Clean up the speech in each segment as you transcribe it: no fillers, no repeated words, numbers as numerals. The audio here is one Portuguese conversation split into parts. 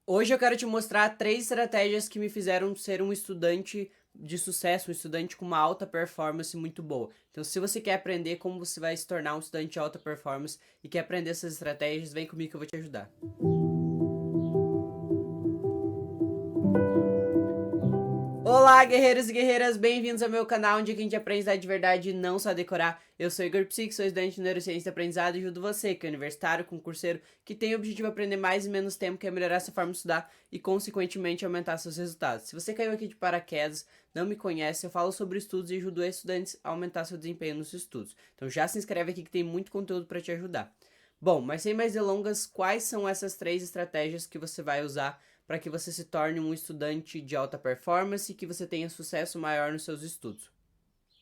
Hoje eu quero te mostrar 3 estratégias que me fizeram ser um estudante de sucesso, um estudante com uma alta performance muito boa. Então, se você quer aprender como você vai se tornar um estudante de alta performance e quer aprender essas estratégias, vem comigo que eu vou te ajudar. Olá, guerreiros e guerreiras, bem-vindos ao meu canal, onde a gente aprende a de verdade e não só decorar. Eu sou Igor Psique, sou estudante de Neurociência e Aprendizado e ajudo você, que é universitário, concurseiro, que tem o objetivo de aprender mais em menos tempo, que é melhorar sua forma de estudar e, consequentemente, aumentar seus resultados. Se você caiu aqui de paraquedas, não me conhece, eu falo sobre estudos e ajudo estudantes a aumentar seu desempenho nos estudos. Então já se inscreve aqui que tem muito conteúdo para te ajudar. Bom, mas sem mais delongas, quais são essas 3 estratégias que você vai usar para que você se torne um estudante de alta performance e que você tenha sucesso maior nos seus estudos?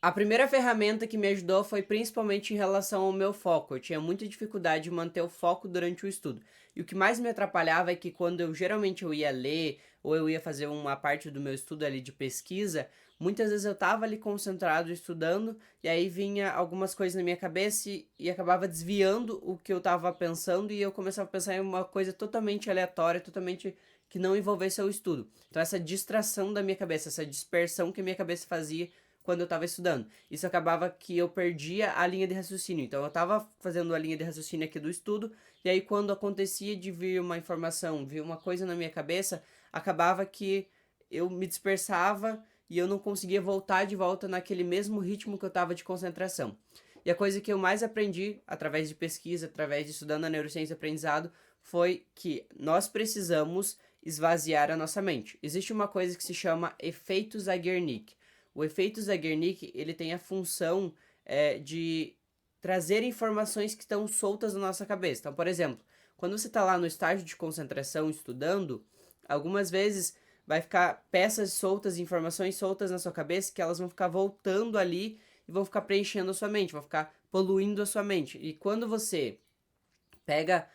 A primeira ferramenta que me ajudou foi principalmente em relação ao meu foco. Eu tinha muita dificuldade de manter o foco durante o estudo. E o que mais me atrapalhava é que quando eu ia ler ou eu ia fazer uma parte do meu estudo ali de pesquisa, muitas vezes eu estava ali concentrado estudando e aí vinha algumas coisas na minha cabeça e acabava desviando o que eu estava pensando e eu começava a pensar em uma coisa totalmente aleatória, totalmente que não envolvesse o estudo. Então essa distração da minha cabeça, essa dispersão que a minha cabeça fazia quando eu estava estudando. Isso acabava que eu perdia a linha de raciocínio. Então eu estava fazendo a linha de raciocínio aqui do estudo, e aí quando acontecia de vir uma informação, vir uma coisa na minha cabeça, acabava que eu me dispersava e eu não conseguia voltar de volta naquele mesmo ritmo que eu estava de concentração. E a coisa que eu mais aprendi através de pesquisa, através de estudando a neurociência e aprendizado, foi que nós precisamos esvaziar a nossa mente. Existe uma coisa que se chama efeito Zeigarnik. O efeito Zeigarnik, ele tem a função de trazer informações que estão soltas na nossa cabeça. Então, por exemplo, quando você está lá no estágio de concentração estudando, algumas vezes vai ficar peças soltas, informações soltas na sua cabeça que elas vão ficar voltando ali e vão ficar preenchendo a sua mente, vão ficar poluindo a sua mente. E quando você pega,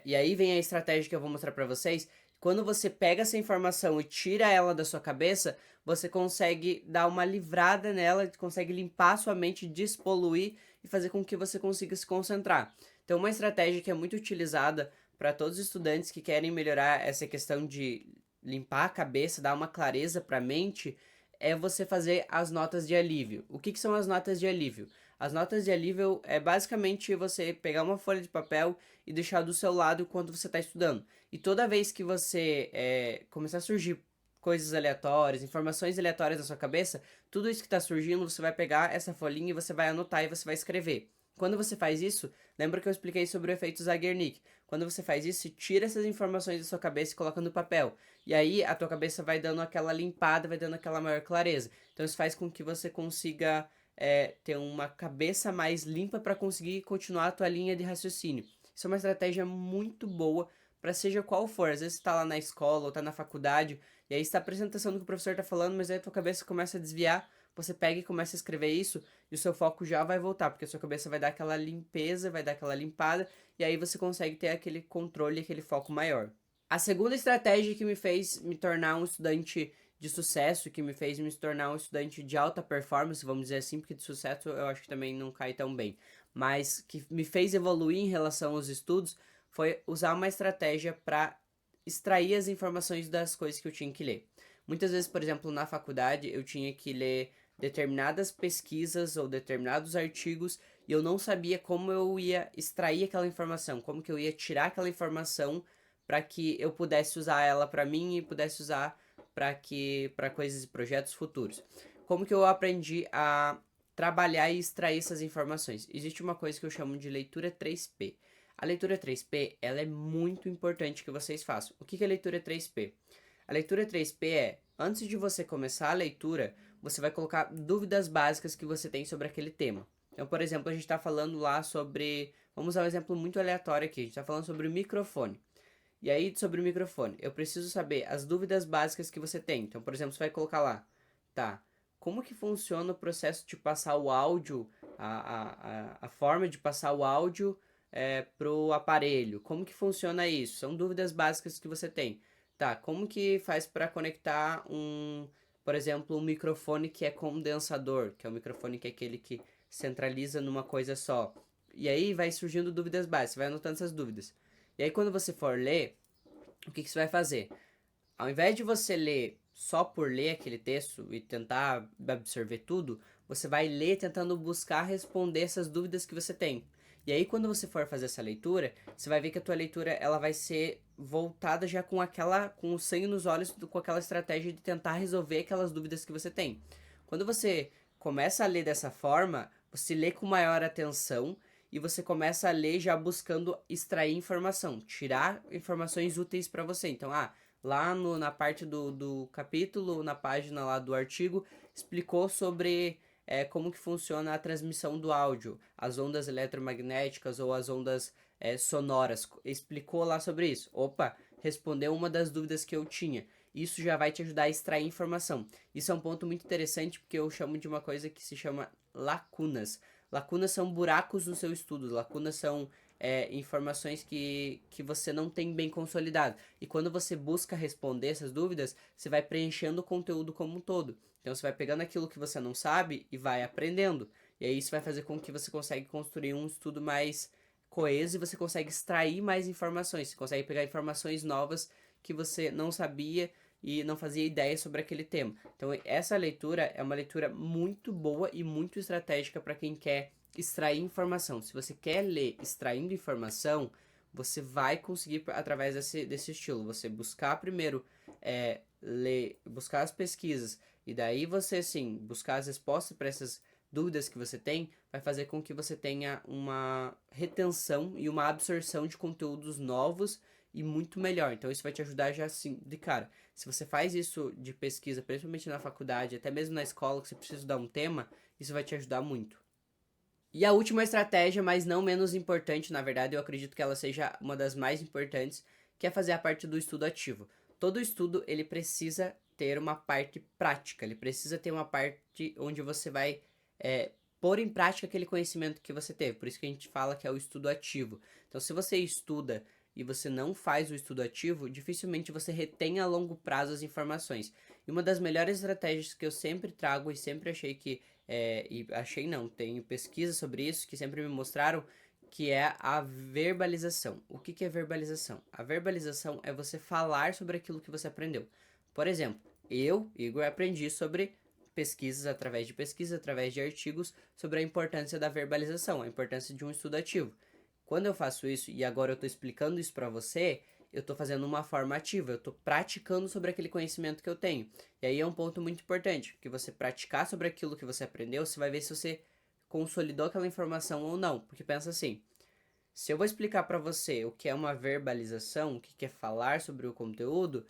e aí vem a estratégia que eu vou mostrar para vocês. Quando você pega essa informação e tira ela da sua cabeça, você consegue dar uma livrada nela, consegue limpar a sua mente, despoluir e fazer com que você consiga se concentrar. Então, uma estratégia que é muito utilizada para todos os estudantes que querem melhorar essa questão de limpar a cabeça, dar uma clareza para a mente, é você fazer as notas de alívio. O que são as notas de alívio? As notas de alívio é basicamente você pegar uma folha de papel e deixar do seu lado enquanto você está estudando. E toda vez que você começar a surgir coisas aleatórias, informações aleatórias na sua cabeça, tudo isso que está surgindo, você vai pegar essa folhinha e você vai anotar e você vai escrever. Quando você faz isso, lembra que eu expliquei sobre o efeito Zeigarnik? Quando você faz isso, tira essas informações da sua cabeça e coloca no papel. E aí a tua cabeça vai dando aquela limpada, vai dando aquela maior clareza. Então isso faz com que você consiga ter uma cabeça mais limpa para conseguir continuar a tua linha de raciocínio. Isso é uma estratégia muito boa para seja qual for. Às vezes você tá lá na escola ou tá na faculdade e aí está prestando atenção no que o professor tá falando, mas aí a tua cabeça começa a desviar, você pega e começa a escrever isso e o seu foco já vai voltar, porque a sua cabeça vai dar aquela limpeza, vai dar aquela limpada e aí você consegue ter aquele controle, aquele foco maior. A segunda estratégia que me fez me tornar um estudante de sucesso, que me fez me tornar um estudante de alta performance, vamos dizer assim, porque de sucesso eu acho que também não cai tão bem, mas que me fez evoluir em relação aos estudos, foi usar uma estratégia para extrair as informações das coisas que eu tinha que ler. Muitas vezes, por exemplo, na faculdade, eu tinha que ler determinadas pesquisas ou determinados artigos e eu não sabia como eu ia extrair aquela informação, como que eu ia tirar aquela informação para que eu pudesse usar ela para mim e pudesse usar para coisas e projetos futuros. Como que eu aprendi a trabalhar e extrair essas informações? Existe uma coisa que eu chamo de leitura 3P. A leitura 3P, ela é muito importante que vocês façam. O que é a leitura 3P? A leitura 3P é, antes de você começar a leitura, você vai colocar dúvidas básicas que você tem sobre aquele tema. Então, por exemplo, a gente está falando lá sobre, vamos usar um exemplo muito aleatório aqui, a gente está falando sobre o microfone. E aí, sobre o microfone, eu preciso saber as dúvidas básicas que você tem. Então, por exemplo, você vai colocar lá, tá, como que funciona o processo de passar o áudio, a forma de passar o áudio pro aparelho? Como que funciona isso? São dúvidas básicas que você tem. Tá, como que faz para conectar por exemplo, um microfone que é condensador, que é o microfone que é aquele que centraliza numa coisa só. E aí vai surgindo dúvidas básicas, você vai anotando essas dúvidas. E aí quando você for ler, O que você vai fazer? Ao invés de você ler só por ler aquele texto e tentar absorver tudo, você vai ler tentando buscar responder essas dúvidas que você tem. E aí quando você for fazer essa leitura, você vai ver que a tua leitura ela vai ser voltada já com o sangue nos olhos, com aquela estratégia de tentar resolver aquelas dúvidas que você tem. Quando você começa a ler dessa forma, você lê com maior atenção e você começa a ler já buscando extrair informação, tirar informações úteis para você. Então, lá na parte do capítulo, na página lá do artigo, explicou sobre como que funciona a transmissão do áudio, as ondas eletromagnéticas ou as ondas sonoras. Explicou lá sobre isso. Opa, respondeu uma das dúvidas que eu tinha. Isso já vai te ajudar a extrair informação. Isso é um ponto muito interessante porque eu chamo de uma coisa que se chama lacunas. Lacunas são buracos no seu estudo, lacunas são informações que você não tem bem consolidado. E quando você busca responder essas dúvidas, você vai preenchendo o conteúdo como um todo. Então você vai pegando aquilo que você não sabe e vai aprendendo. E aí isso vai fazer com que você consiga construir um estudo mais coeso e você consegue extrair mais informações. Você consegue pegar informações novas que você não sabia e não fazia ideia sobre aquele tema. Então essa leitura é uma leitura muito boa e muito estratégica para quem quer extrair informação. Se você quer ler extraindo informação, você vai conseguir através desse estilo. Você buscar primeiro ler, buscar as pesquisas e daí você sim buscar as respostas para essas dúvidas que você tem, vai fazer com que você tenha uma retenção e uma absorção de conteúdos novos e muito melhor. Então isso vai te ajudar já assim, de cara. Se você faz isso de pesquisa, principalmente na faculdade, até mesmo na escola, que você precisa estudar um tema, isso vai te ajudar muito. E a última estratégia, mas não menos importante, na verdade, eu acredito que ela seja uma das mais importantes, que é fazer a parte do estudo ativo. Todo estudo, ele precisa ter uma parte prática, ele precisa ter uma parte onde você vai pôr em prática aquele conhecimento que você teve. Por isso que a gente fala que é o estudo ativo. Então, se você estuda e você não faz o estudo ativo, dificilmente você retém a longo prazo as informações. E uma das melhores estratégias que eu sempre trago e sempre achei que e achei não, tenho pesquisas sobre isso que sempre me mostraram que é a verbalização. O que é verbalização? A verbalização é você falar sobre aquilo que você aprendeu. Por exemplo, eu, Igor, aprendi sobre pesquisas, através de artigos, sobre a importância da verbalização, a importância de um estudo ativo. Quando eu faço isso e agora eu estou explicando isso para você, eu estou fazendo uma forma ativa, eu estou praticando sobre aquele conhecimento que eu tenho. E aí é um ponto muito importante, que você praticar sobre aquilo que você aprendeu, você vai ver se você consolidou aquela informação ou não. Porque pensa assim, se eu vou explicar para você o que é uma verbalização, o que é falar sobre o conteúdo,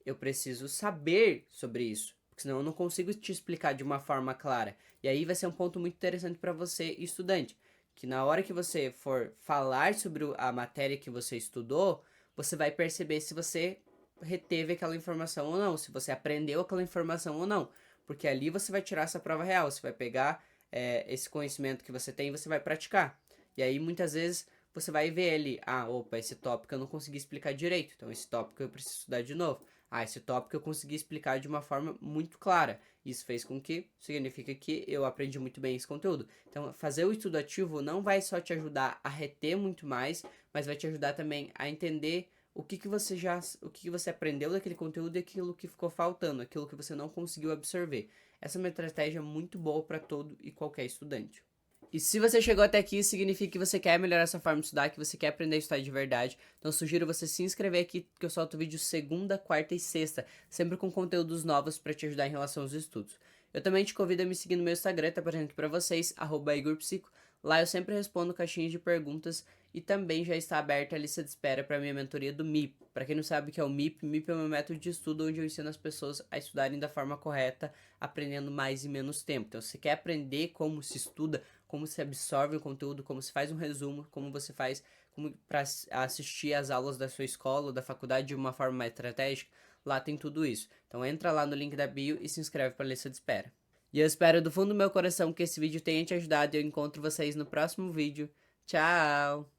eu preciso saber sobre isso, porque senão eu não consigo te explicar de uma forma clara. E aí vai ser um ponto muito interessante para você, estudante, que na hora que você for falar sobre a matéria que você estudou, você vai perceber se você reteve aquela informação ou não, se você aprendeu aquela informação ou não, porque ali você vai tirar essa prova real, você vai pegar esse conhecimento que você tem e você vai praticar. E aí muitas vezes você vai ver ali, opa, esse tópico eu não consegui explicar direito, então esse tópico eu preciso estudar de novo. Esse tópico eu consegui explicar de uma forma muito clara. Isso fez com que, significa que eu aprendi muito bem esse conteúdo. Então, fazer o estudo ativo não vai só te ajudar a reter muito mais, mas vai te ajudar também a entender o que que você aprendeu daquele conteúdo e aquilo que ficou faltando, aquilo que você não conseguiu absorver. Essa é uma estratégia muito boa para todo e qualquer estudante. E se você chegou até aqui, significa que você quer melhorar essa forma de estudar, que você quer aprender a estudar de verdade. Então sugiro você se inscrever aqui, que eu solto vídeo segunda, quarta e sexta, sempre com conteúdos novos para te ajudar em relação aos estudos. Eu também te convido a me seguir no meu Instagram, tá aparecendo aqui pra vocês, @IgorPsico. Lá eu sempre respondo caixinhas de perguntas e também já está aberta a lista de espera para minha mentoria do MIP. Para quem não sabe o que é o MIP, MIP é o meu método de estudo onde eu ensino as pessoas a estudarem da forma correta, aprendendo mais em menos tempo. Então, se você quer aprender como se estuda, como se absorve o conteúdo, como se faz um resumo, como você faz para assistir às aulas da sua escola ou da faculdade de uma forma mais estratégica, lá tem tudo isso. Então entra lá no link da bio e se inscreve para a lista de espera. E eu espero do fundo do meu coração que esse vídeo tenha te ajudado e eu encontro vocês no próximo vídeo. Tchau!